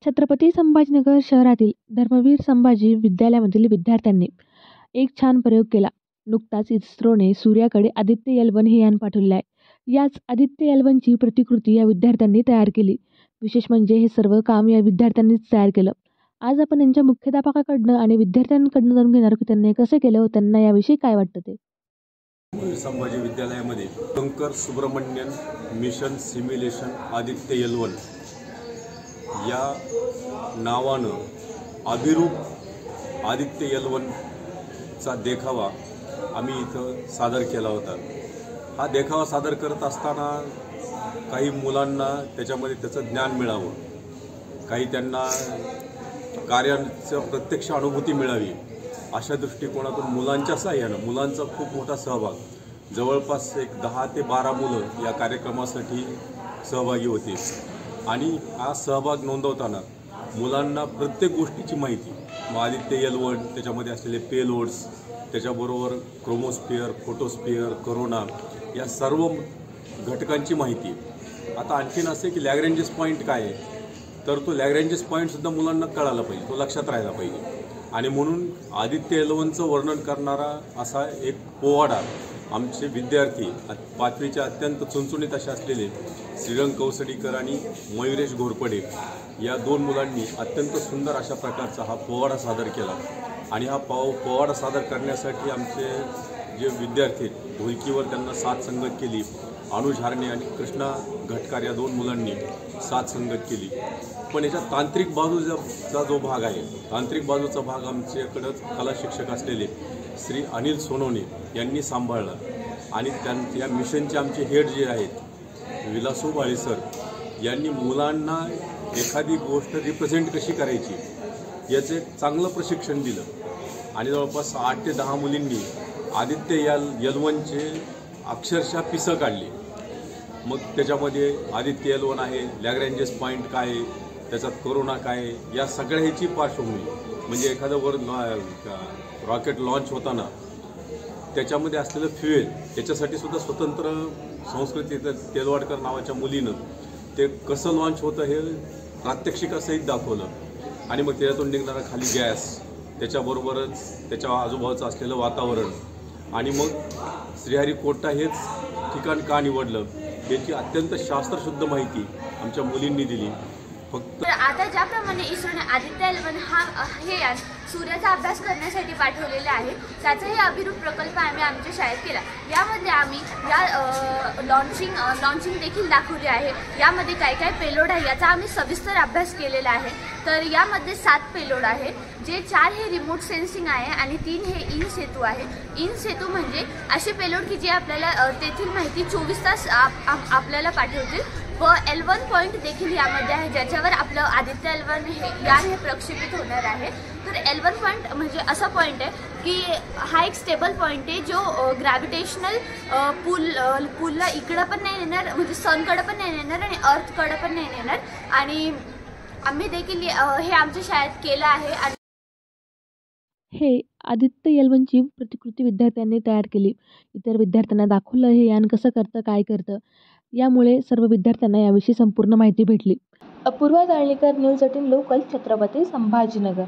छत्रपती संभाजीनगर शहरातील धर्मवीर संभाजी विद्यालयामधील विद्यार्थ्यांनी एक छान प्रयोग केला. नुकताच इस्रोने सूर्याकडे आदित्य एल-1 हे यान पाठवले आहे. याच आदित्य एल-1ची प्रतिकृती या विद्यार्थ्यांनी तयार केली. विशेष म्हणजे हे सर्व काम या विद्यार्थ्यांनीच तयार केलं. आज आपण यांच्या मुख्याध्यापकाकडनं आणि विद्यार्थ्यांकडनं जाणून घेणार आहोत की त्यांनी कसं केलं व त्यांना याविषयी काय वाटतं ते. संभाजी विद्यालयामध्ये Shankar Subramanian mission simulation Aditya L1 या नावानं अभिरूप आदित्य एल-1चा देखावा आम्ही इथं सादर केला होता. हा देखावा सादर करत असताना काही मुलांना त्याच्यामध्ये त्याचं ज्ञान मिळावं, काही त्यांना कार्याचं प्रत्यक्ष अनुभूती मिळावी अशा दृष्टिकोनातून मुलांच्या साहाय्यानं मुलांचा खूप मोठा सहभाग, जवळपास एक 10 ते 12 मुलं या कार्यक्रमासाठी सहभागी होते. आणि हा सहभाग नोंदवताना मुलांना प्रत्येक गोष्टीची माहिती, आदित्य एल-1 त्याच्यामध्ये असलेले पेलोड्स, त्याच्याबरोबर क्रोमोस्फिअर, फोटोस्फिअर, करोना या सर्व घटकांची माहिती. आता आणखीन असे की लॅग्रेंजेस पॉईंट काय आहे, तर तो लॅग्रेंजेस पॉईंटसुद्धा मुलांना कळायला पाहिजे, तो लक्षात राहायला पाहिजे. आणि म्हणून आदित्य एल-1चं वर्णन करणारा असा एक पोवाडा आमचे विद्यार्थी 5वीच्या अत्यंत चुणचुणीत असे असलेले श्रीरंग कौसडीकर आणि मयुरेश घोरपडे या 2 मुलांनी अत्यंत सुंदर अशा प्रकारचा हा पोवाडा सादर केला. आणि हा पोवाडा सादर करण्यासाठी आमचे जे विद्यार्थी ढोलकीवर त्यांना साथ संगत केली, अनुज हारणे आणि कृष्णा घटकार या 2 मुलांनी साथ संगत केली. पण याच्या तांत्रिक बाजूचा जो भाग आहे, तांत्रिक बाजूचा भाग आमच्याकडं कला शिक्षक असलेले श्री अनिल सोनवणे यांनी सांभाळला. आणि या मिशनचे आमचे हेड जे आहेत विलासो बाळे सर यांनी मुलांना एखादी गोष्ट रिप्रेझेंट कशी करायची याचं एक चांगलं प्रशिक्षण दिलं. आणि जवळपास 8 ते 10 मुलींनी आदित्य एल-1चे अक्षरशः पिसं काढली. मग त्याच्यामध्ये आदित्य एल-1 आहे, लॅग्रेंजेस पॉईंट काय आहे, त्याच्यात कोरोना काय आहे, या सगळ्या ह्याची पार्श्वभूमी म्हणजे एखादं रॉकेट लॉन्च होताना त्याच्यामध्ये असलेलं फ्युएल याच्यासाठी सुद्धा स्वतंत्र संस्कृती तेलवाडकर नावाच्या मुलीनं ते कसं लॉन्च होतं हे प्रात्यक्षिकासहित दाखवलं. आणि मग त्याच्यातून निघणारा खाली गॅस, त्याच्याबरोबरच त्याच्या आजूबाजूचं असलेलं वातावरण, आणि मग श्रीहरिकोटा हेच ठिकाण का निवडलं याची अत्यंत शास्त्रशुद्ध माहिती आमच्या मुलींनी दिली. फक्त आता ज्याप्रमाणे इस्रोने आदित्य एल-1 हे यान सूर्याचा अभ्यास करण्यासाठी पाठवलेले आहे, त्याचाही अभिरूप प्रकल्प आम्ही आमच्या शाळेत केला. यामध्ये आम्ही या लॉन्चिंग देखील दाखवली आहे. यामध्ये काय काय पेलोड आहे याचा आम्ही सविस्तर अभ्यास केलेला आहे. तर यामध्ये 7 पेलोड आहे, जे 4 हे रिमोट सेन्सिंग आहे आणि 3 हे इन सेतू आहे. इन सेतू म्हणजे असे पेलोड की जे आपल्याला तेथील माहिती 24 तास आपल्याला पाठवतील. व एल-1 पॉईंट देखील यामध्ये आहे, ज्याच्यावर आपलं आदित्य एल-1 हे प्रक्षेपित होणार आहे. तर एल-1 पॉईंट म्हणजे असा पॉईंट आहे की हा एक स्टेबल पॉईंट आहे, जो ग्रॅव्हिटेशनल पूलला इकडं पण नाही नेणार, म्हणजे सनकडं पण नाही नेणार आणि अर्थकडं पण नाही नेणार. आणि आम्ही देखील हे आमच्या शाळेत केलं आहे. हे आदित्य एल-1ची प्रतिकृती विद्यार्थ्यांनी तयार केली. इतर विद्यार्थ्यांना दाखवलं हे यान कसं करतं, काय करतं. यामुळे सर्व विद्यार्थ्यांना याविषयी संपूर्ण माहिती भेटली. Apurva Dalnikar, news 18 local, Chhatrapati Sambhajinagar.